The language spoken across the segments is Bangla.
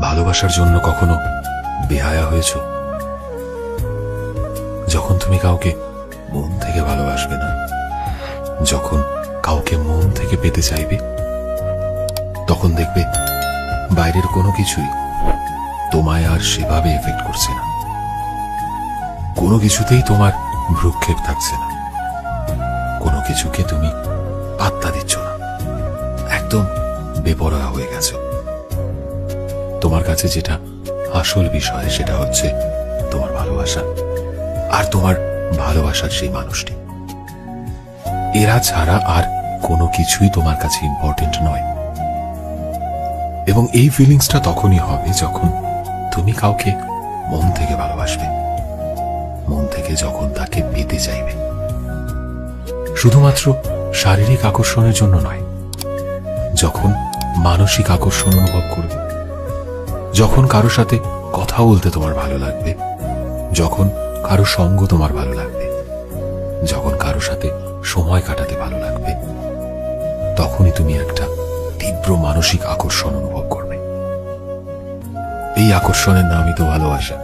ভালোবাসার জন্য কখনো বেহায়া হয়েছ? যখন তুমি কাউকে মন থেকে ভালোবাসবে না, যখন কাউকে মন থেকে পেতে চাইবে, তখন দেখবে বাইরের কোনো কিছুই তোমায় আর সেভাবে এফেক্ট করছে না। কোনো কিছুতেই তোমার ভ্রুক্ষেপ থাকছে না, কোনো কিছুকে তুমি পাত্তা দিচ্ছ না, একদম বেপরোয়া হয়ে গেছ। তোমার কাছে যেটা আসল বিষয় সেটা হচ্ছে তোমার ভালোবাসা আর তোমার ভালোবাসার সেই মানুষটি। এরা ছাড়া আর কোনো কিছুই তোমার কাছে ইম্পর্টেন্ট নয়। এবং এই ফিলিংসটা তখনই হবে যখন তুমি কাউকে মন থেকে ভালোবাসবে, মন থেকে যখন তাকে পেতে চাইবে। শুধুমাত্র শারীরিক আকর্ষণের জন্য নয়, যখন মানসিক আকর্ষণ অনুভব করবে, যখন কারো সাথে কথা বলতে তোমার ভালো লাগবে, যখন কারো সঙ্গ তোমার ভালো লাগবে, যখন কারো সাথে সময় কাটাতে ভালো লাগবে, তখনই তুমি একটা তীব্র মানসিক আকর্ষণ অনুভব করবে। এই আকর্ষণের নামই তো ভালোবাসা।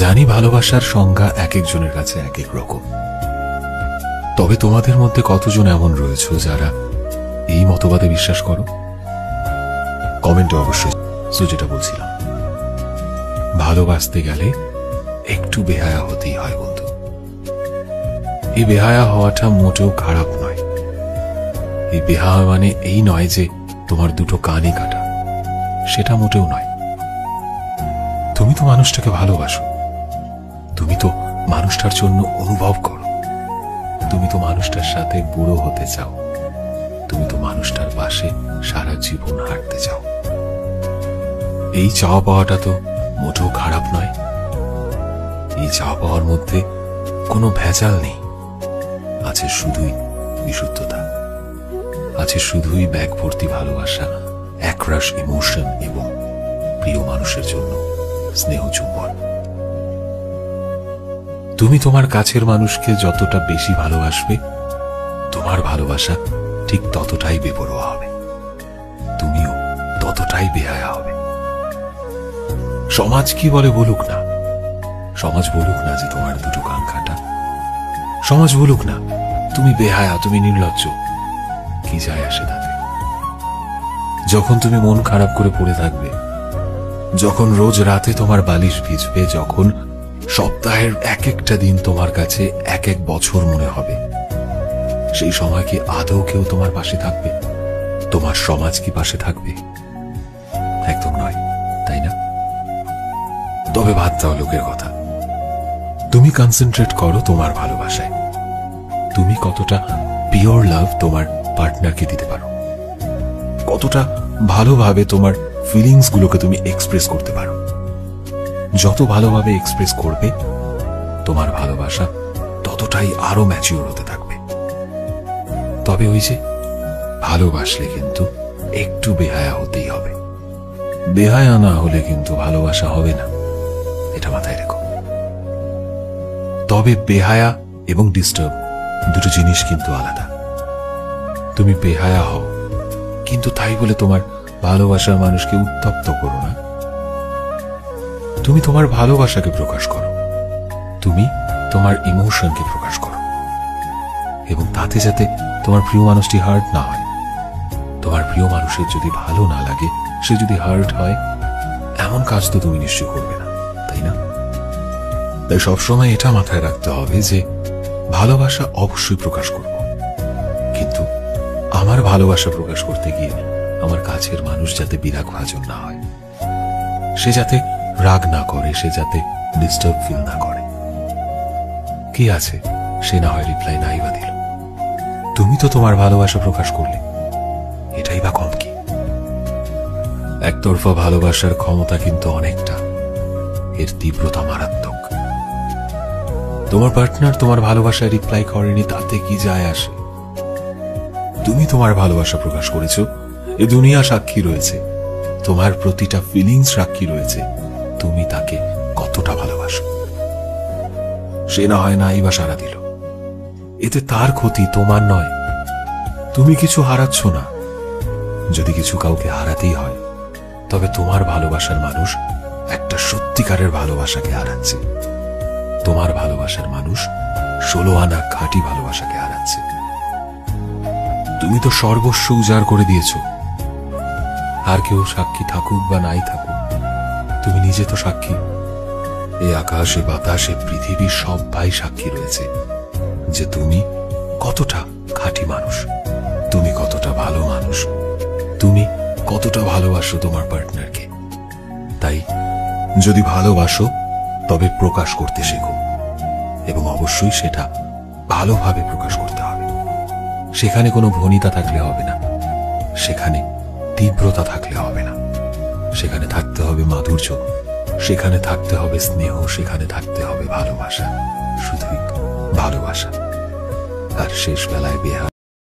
জানি ভালোবাসার সংজ্ঞা এক একজনের কাছে এক এক রকম, তবে তোমাদের মধ্যে কতজন এমন রয়েছে যারা এই মতবাদে বিশ্বাস করো? কমেন্টে অবশ্যই। যেটা বলছিলাম, ভালোবাসতে গেলে একটু বেহায়া হতেই হয় বন্ধু। এই বেহায়া হওয়াটা মোটেও খারাপ নয়। এই বেহায়া মানে এই নয় যে তোমার দুটো কানই কাটা, সেটা মোটেও নয়। তুমি তো মানুষটাকে ভালোবাসো, তুমি তো মানুষটার জন্য অনুভব করো, তুমি তো মানুষটার সাথে বুড়ো হতে চাও, তুমি তো মানুষটার পাশে সারা জীবন হাঁটতে চাও। এই চাওয়া পাওয়াটা তো মোটেও খারাপ নয়। এই চাওয়া পাওয়ার মধ্যে কোনো ভেজাল নেই, আছে শুধুই বিশুদ্ধতা, আছে শুধুই ব্যাগ ভর্তি ভালোবাসা, একরাশ ইমোশন এবং প্রিয় মানুষের জন্য স্নেহ চুম্বন। তুমি তোমার কাছের মানুষকে যতটা বেশি ভালোবাসবে, তোমার ভালোবাসা ঠিক ততটাই বেপরোয়া হবে, তুমিও ততটাই বেহায়া হবে। সমাজ কি বলে বলুক না, সমাজ বলুক না যে তোমার দুটো কান কাটা, সমাজ বলুক না তুমি বেহায়া, তুমি নির্লজ্জ, কি যায় আসে তাতে? যখন তুমি মন খারাপ করে পড়ে থাকবে, যখন রোজ রাতে তোমার বালিশ ভিজবে, যখন সপ্তাহের এক একটা দিন তোমার কাছে এক এক বছর মনে হবে, সেই সময় কি আদৌ কেউ তোমার পাশে থাকবে? তোমার সমাজ কি পাশে থাকবে? একদম নয়, তাই না? তবে বাদ দাও লোকের কথা, তুমি কনসেন্ট্রেট করো তোমার ভালোবাসায়। তুমি কতটা পিওর লাভ তোমার পার্টনারকে দিতে পারো, কতটা ভালোভাবে তোমার ফিলিংস গুলোকে তুমি এক্সপ্রেস করতে পারো। যত ভালোভাবে এক্সপ্রেস করবে, তোমার ভালোবাসা ততটাই আরো ম্যাচিওর হতে থাকবে। তবে ওই যে ভালোবাসলে কিন্তু একটু বেহায়া হতেই হবে। বেহায়া না হলে কিন্তু ভালোবাসা হবে না, এটা মাথায় রেখো। তবে বেহায়া এবং ডিস্টার্ব দুটো জিনিস কিন্তু আলাদা। তুমি বেহায়া হও, কিন্তু তাই বলে তোমার ভালোবাসার মানুষকে উত্তপ্ত করো না। তুমি তোমার ভালোবাসাকে প্রকাশ করো, তুমি তোমার ইমোশনকে প্রকাশ করো, এবং তাতে যাতে তোমার প্রিয় মানুষটি হার্ট না হয়। তোমার প্রিয় মানুষের যদি ভালো না লাগে, সে যদি হার্ট হয়, এমন কাজ তো তুমি নিশ্চয় করবে না, তাই না? তাই সবসময় এটা মাথায় রাখতে হবে যে ভালোবাসা অবশ্যই প্রকাশ করব, কিন্তু আমার ভালোবাসা প্রকাশ করতে গিয়ে আমার কাছের মানুষ যাতে বিরাগ ভাজন না হয়, সে যাতে রাগ না করে, সে যাতে ডিস্টার্ব ফিল না করে। কি আছে, সে না হয় রিপ্লাই নাই বা দিল, তুমি তো তোমার ভালোবাসা প্রকাশ করলে, এটাই বা কম কি? একতরফা ভালোবাসার ক্ষমতা কিন্তু অনেকটা, এর তীব্রতা মারাত্মক। তোমার পার্টনার তোমার ভালোবাসায় রিপ্লাই করেনি, তাতে কি যায় আসে? তুমি তোমার ভালোবাসা প্রকাশ করেছো, এ দুনিয়া সাক্ষী রয়েছে, তোমার প্রতিটা ফিলিংস সাক্ষী রয়েছে তুমি তাকে কতটা ভালোবাসো। সে না হয় নাই বা সাড়া দিল, এতে তার ক্ষতি, তোমার নয়। তুমি কিছু হারাচ্ছ না। যদি কিছু কাউকে হারাতেই হয়, তবে তোমার ভালোবাসার মানুষ একটা সত্যিকারের ভালোবাসাকে হারাচ্ছে। তোমার ভালোবাসার মানুষ 16 আনা খাঁটি ভালোবাসাকে হারাচ্ছে। তুমি তো সর্বস্ব উজাড় করে দিয়েছ। আর কেউ সাক্ষী থাকুক বা নাই থাকুক, তুমি নিজে তো সাক্ষী। এই আকাশে বাতাসে পৃথিবীর সব ভাই সাক্ষী রয়েছে যে তুমি কতটা খাঁটি মানুষ, তুমি কতটা ভালো মানুষ, তুমি কতটা ভালোবাসো তোমার পার্টনারকে। তাই যদি ভালোবাসো তবে প্রকাশ করতে শেখো, এবং অবশ্যই সেটা ভালোভাবে প্রকাশ করতে হবে। সেখানে কোনো ভনিতা থাকলে হবে না, সেখানে তীব্রতা থাকলে হবে না, সেখানে থাকতে হবে মাধুর্য, সেখানে থাকতে হবে স্নেহ, সেখানে থাকতে হবে ভালোবাসা, শুধুই ভালোবাসা। আর শেষ বেলায় বেহা